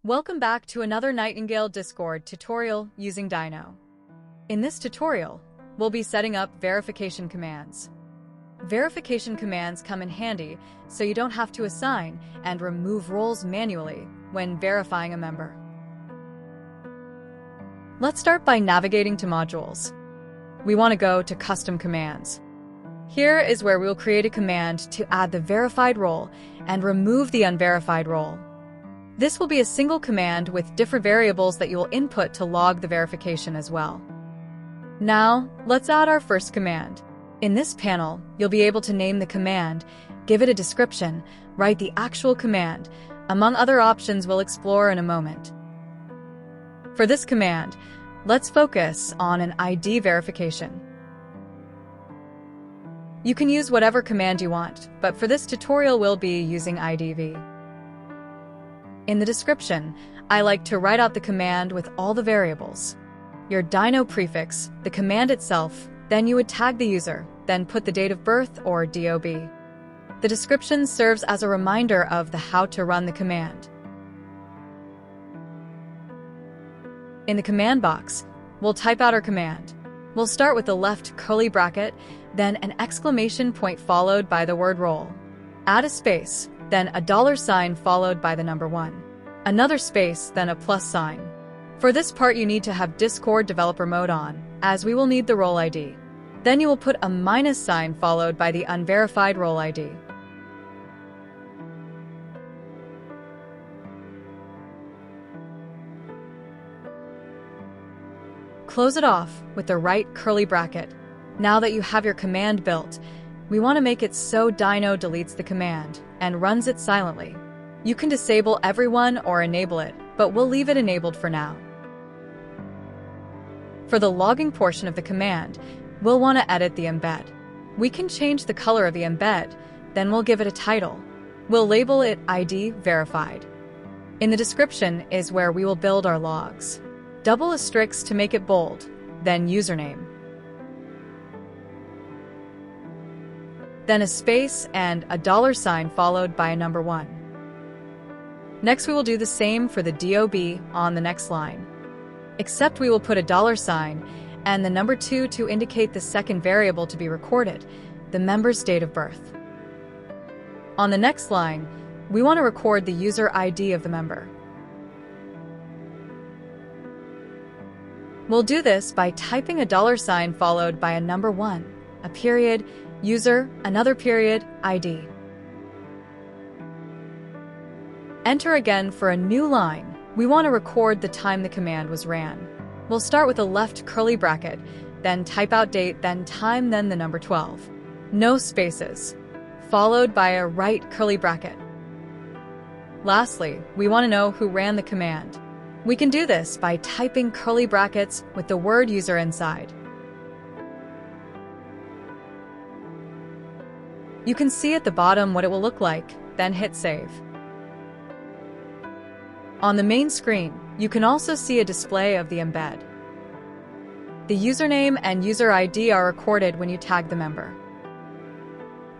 Welcome back to another Nightingale Discord tutorial using Dyno. In this tutorial, we'll be setting up verification commands. Verification commands come in handy so you don't have to assign and remove roles manually when verifying a member. Let's start by navigating to Modules. We want to go to Custom Commands. Here is where we will create a command to add the verified role and remove the unverified role. This will be a single command with different variables that you will input to log the verification as well. Now, let's add our first command. In this panel, you'll be able to name the command, give it a description, write the actual command, among other options we'll explore in a moment. For this command, let's focus on an ID verification. You can use whatever command you want, but for this tutorial we'll be using IDV. In the description, I like to write out the command with all the variables. Your Dyno prefix, the command itself, then you would tag the user, then put the date of birth or DOB. The description serves as a reminder of the how to run the command. In the command box, we'll type out our command. We'll start with the left curly bracket, then an exclamation point followed by the word role. Add a space, then a $sign followed by the number 1. Another space, then a plus sign. For this part you need to have Discord developer mode on, as we will need the role ID. Then you will put a minus sign followed by the unverified role ID. Close it off with the right curly bracket. Now that you have your command built, we want to make it so Dyno deletes the command and runs it silently. You can disable everyone or enable it, but we'll leave it enabled for now. For the logging portion of the command, we'll want to edit the embed. We can change the color of the embed, then we'll give it a title. We'll label it ID verified. In the description is where we will build our logs. Double asterisk to make it bold, then username. Then a space and a $sign followed by a number 1. Next we will do the same for the DOB on the next line. Except we will put a $sign and the number 2 to indicate the second variable to be recorded, the member's date of birth. On the next line, we want to record the user ID of the member. We'll do this by typing a $sign followed by a number 1, a period, user, another period, ID. Enter again for a new line. We want to record the time the command was ran. We'll start with a left curly bracket, then type out date, then time, then the number 12. No spaces. Followed by a right curly bracket. Lastly, we want to know who ran the command. We can do this by typing curly brackets with the word user inside. You can see at the bottom what it will look like, then hit save. On the main screen, you can also see a display of the embed. The username and user ID are recorded when you tag the member.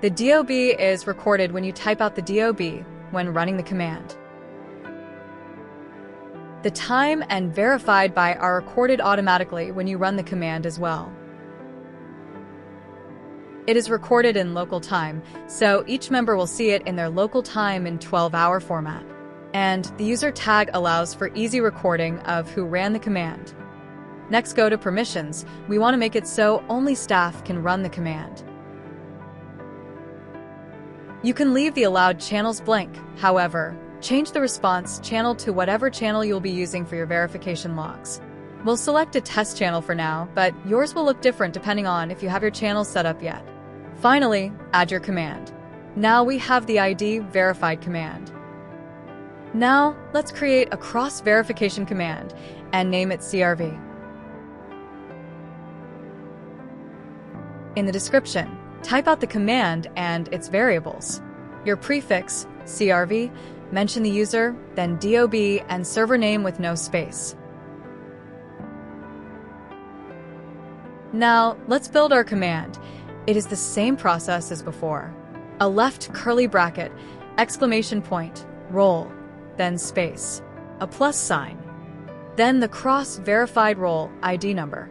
The DOB is recorded when you type out the DOB when running the command. The time and verified by are recorded automatically when you run the command as well. It is recorded in local time, so each member will see it in their local time in 12-hour format. And the user tag allows for easy recording of who ran the command. Next, go to permissions. We want to make it so only staff can run the command. You can leave the allowed channels blank. However, change the response channel to whatever channel you'll be using for your verification logs. We'll select a test channel for now, but yours will look different depending on if you have your channels set up yet. Finally, add your command. Now we have the ID verified command. Now, let's create a cross-verification command and name it CRV. In the description, type out the command and its variables. Your prefix, CRV, mention the user, then DOB and server name with no space. Now, let's build our command. It is the same process as before. A left curly bracket, exclamation point, role, then space. a plus sign, then the cross-verified role ID number.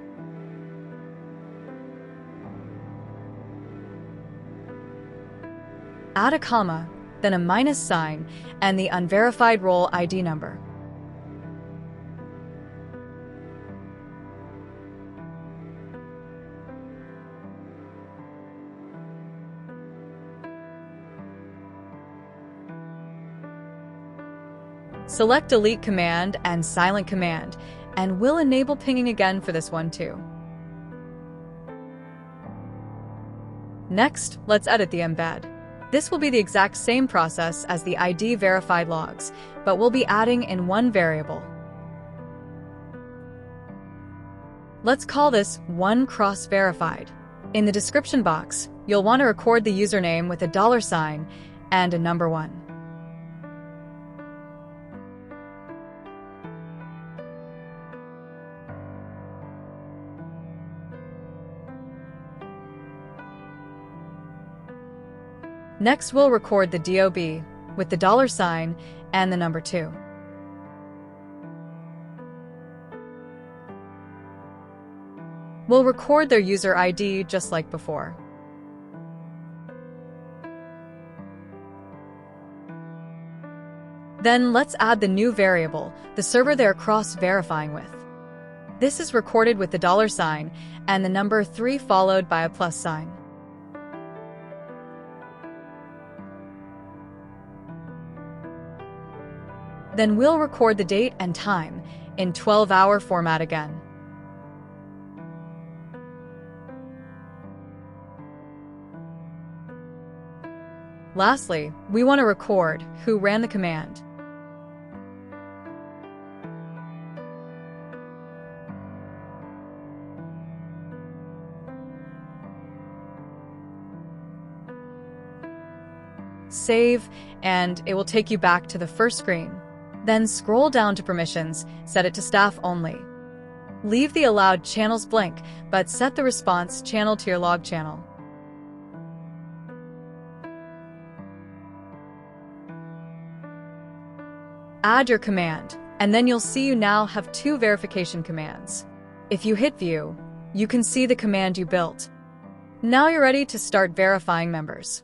Add a comma, then a minus sign, and the unverified role ID number. Select Delete Command and Silent Command, and we'll enable pinging again for this one too. Next, let's edit the embed. This will be the exact same process as the ID verified logs, but we'll be adding in one variable. Let's call this onecrossverified. In the description box, you'll want to record the username with a $sign and a number 1. Next, we'll record the DOB with the $sign and the number 2. We'll record their user ID just like before. Then let's add the new variable, the server they're cross-verifying with. This is recorded with the $sign and the number 3 followed by a plus sign. Then we'll record the date and time in 12-hour format again. Lastly, we want to record who ran the command. Save, and it will take you back to the first screen. Then scroll down to Permissions, set it to Staff Only. Leave the allowed channels blank, but set the response channel to your log channel. Add your command, and then you'll see you now have 2 verification commands. If you hit View, you can see the command you built. Now you're ready to start verifying members.